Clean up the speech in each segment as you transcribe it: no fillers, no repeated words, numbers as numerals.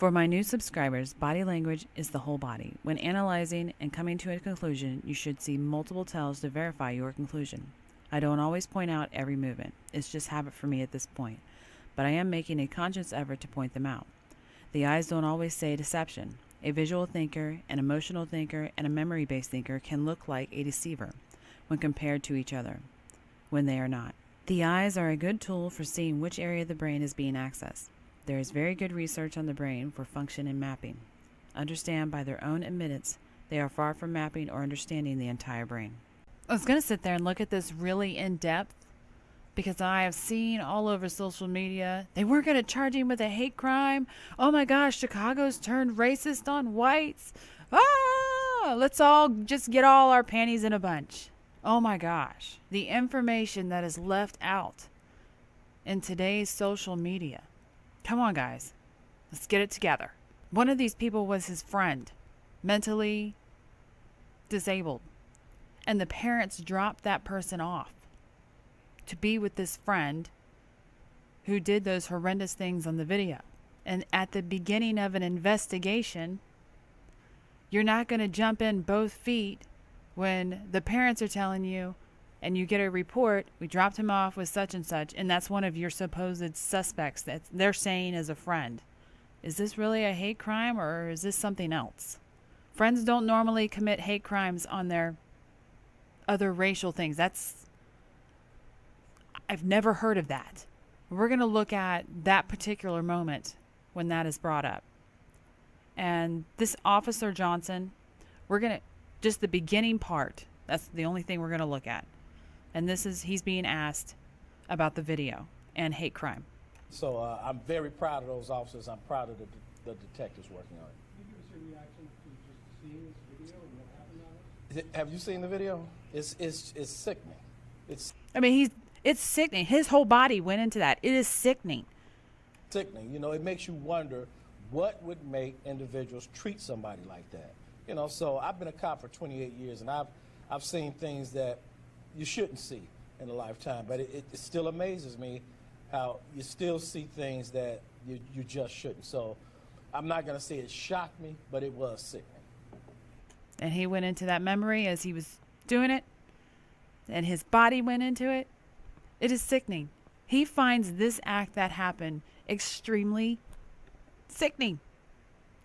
For my new subscribers, body language is the whole body. When analyzing and coming to a conclusion, you should see multiple tells to verify your conclusion. I don't always point out every movement. It's just habit for me at this point. But I am making a conscious effort to point them out. The eyes don't always say deception. A visual thinker, an emotional thinker, and a memory-based thinker can look like a deceiver when compared to each other, when they are not. The eyes are a good tool for seeing which area of the brain is being accessed. There is very good research on the brain for function and mapping. Understand by their own admittance, they are far from mapping or understanding the entire brain. I was going to sit there and look at this really in depth because I have seen all over social media, they weren't going to charge him with a hate crime. Oh my gosh, Chicago's turned racist on whites. Let's all just get all our panties in a bunch. Oh my gosh, the information that is left out in today's social media. Come on, guys. Let's get it together. One of these people was his friend, mentally disabled. And the parents dropped that person off to be with this friend who did those horrendous things on the video. And at the beginning of an investigation, you're not going to jump in both feet when the parents are telling you, and you get a report, we dropped him off with such and such, and that's one of your supposed suspects that they're saying is a friend. Is this really a hate crime, or is this something else? Friends don't normally commit hate crimes on their other racial things. I've never heard of that. We're going to look at that particular moment when that is brought up. And this Officer Johnson, we're going to, just the beginning part, that's the only thing we're going to look at. And this is, he's being asked about the video and hate crime. So I'm very proud of those officers. I'm proud of the detectives working on it. Can you give us your reaction to just seeing this video and what happened on it? Have you seen the video? It's sickening. It's sickening. His whole body went into that. It is sickening. Sickening. You know, it makes you wonder what would make individuals treat somebody like that. You know, so I've been a cop for 28 years, and I've seen things that you shouldn't see in a lifetime, but it still amazes me how you still see things that you just shouldn't. So I'm not going to say it shocked me, but it was sickening. And he went into that memory as he was doing it, and his body went into it. It is sickening. He finds this act that happened extremely sickening.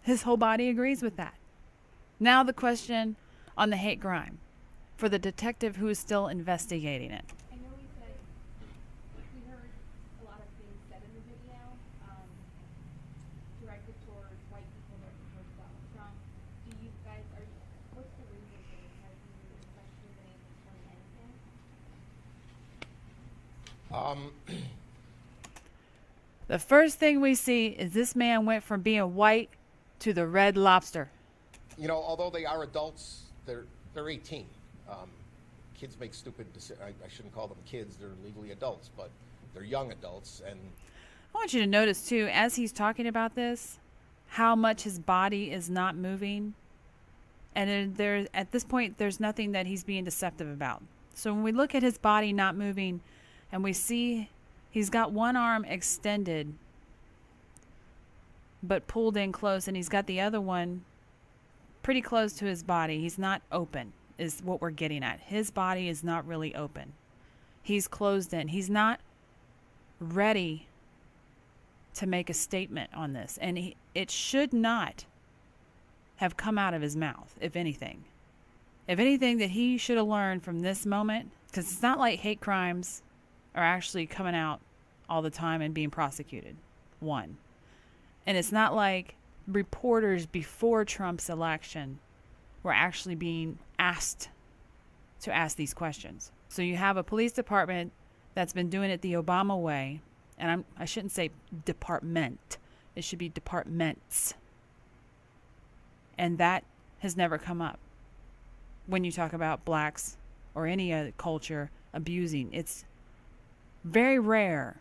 His whole body agrees with that. Now the question on the hate crime for the detective who is still investigating it. I know we said we heard a lot of things said in the video directed towards white people, directed towards Donald Trump. Do you guys what's the reason for this? Have you especially been able to point anything? The first thing we see is this man went from being white to the Red Lobster. You know, although they are adults, they're 18. Kids make stupid decisions. I shouldn't call them kids. They're legally adults, but they're young adults. And I want you to notice, too, as he's talking about this, how much his body is not moving. And at this point, there's nothing that he's being deceptive about. So when we look at his body not moving and we see he's got one arm extended but pulled in close, and he's got the other one pretty close to his body. He's not open, is what we're getting at. His body is not really open. He's closed in. He's not ready to make a statement on this. And it should not have come out of his mouth, if anything. If anything that he should have learned from this moment, because it's not like hate crimes are actually coming out all the time and being prosecuted. One. And it's not like reporters before Trump's election were actually being asked to ask these questions. So you have a police department that's been doing it the Obama way, and I shouldn't say department. It should be departments. And that has never come up when you talk about blacks or any other culture abusing. It's very rare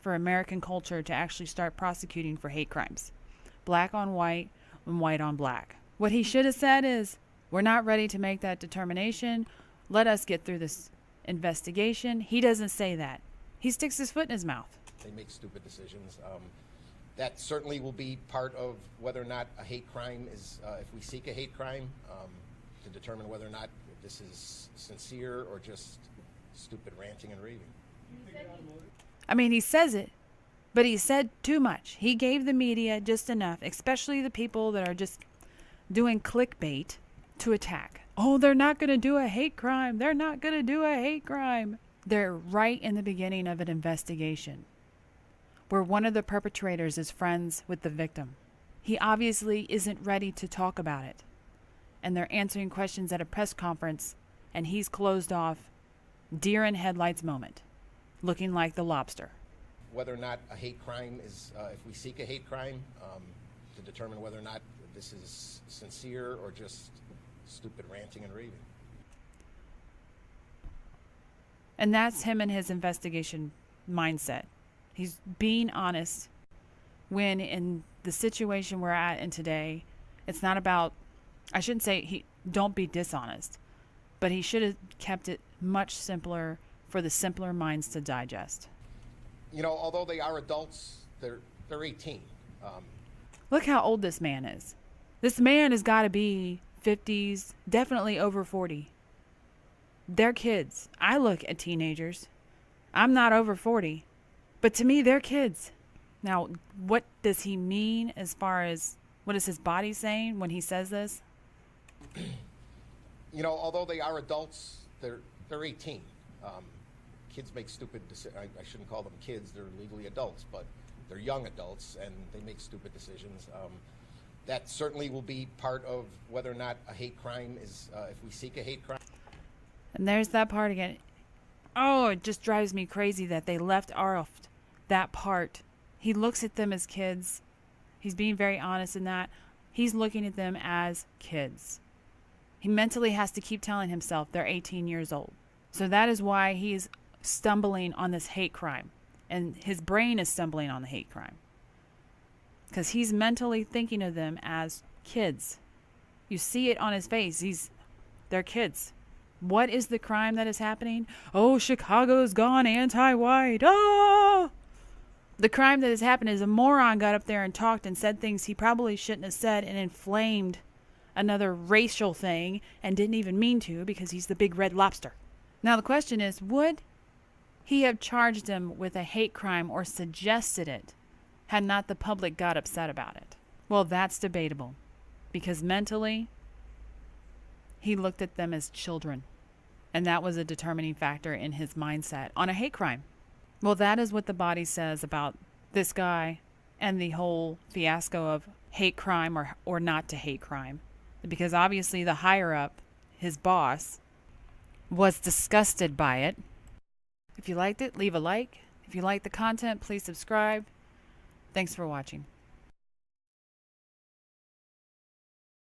for American culture to actually start prosecuting for hate crimes. Black on white and white on black. What he should have said is, we're not ready to make that determination. Let us get through this investigation. He doesn't say that. He sticks his foot in his mouth. they make stupid decisions. That certainly will be part of whether or not a hate crime is, if we seek a hate crime, to determine whether or not this is sincere or just stupid ranting and raving. I mean, he says it, but he said too much. He gave the media just enough, especially the people that are just doing clickbait, to attack. Oh, they're not going to do a hate crime. They're not going to do a hate crime. They're right in the beginning of an investigation where one of the perpetrators is friends with the victim. He obviously isn't ready to talk about it. And they're answering questions at a press conference, and he's closed off, deer in headlights moment, looking like the lobster. Whether or not a hate crime is, if we seek a hate crime, to determine whether or not this is sincere or just stupid ranting and raving. And that's him and his investigation mindset. He's being honest when in the situation we're at in today, it's not about, I shouldn't say don't be dishonest, but he should have kept it much simpler for the simpler minds to digest. You know, although they are adults, they're 18. Look how old this man is. This man has got to be 50s, definitely over 40. They're kids. I look at teenagers. I'm not over 40, but to me, they're kids. Now, what does he mean as far as what is his body saying when he says this? You know, although they are adults, they're 18. Kids make stupid decisions. I shouldn't call them kids. They're legally adults, but they're young adults, and they make stupid decisions. That certainly will be part of whether or not a hate crime is, if we seek a hate crime. And there's that part again. Oh, it just drives me crazy that they left off that part. He looks at them as kids. He's being very honest in that. He's looking at them as kids. He mentally has to keep telling himself they're 18 years old. So that is why he's stumbling on this hate crime. And his brain is stumbling on the hate crime. Because he's mentally thinking of them as kids. You see it on his face. They're kids. What is the crime that is happening? Oh, Chicago's gone anti-white. Oh! The crime that has happened is a moron got up there and talked and said things he probably shouldn't have said and inflamed another racial thing and didn't even mean to because he's the big red lobster. Now the question is, would he have charged him with a hate crime or suggested it had not the public got upset about it? Well, that's debatable because mentally he looked at them as children. And that was a determining factor in his mindset on a hate crime. Well, that is what the body says about this guy and the whole fiasco of hate crime or not to hate crime. Because obviously the higher up, his boss, was disgusted by it. If you liked it, leave a like. If you like the content, please subscribe. Thanks for watching.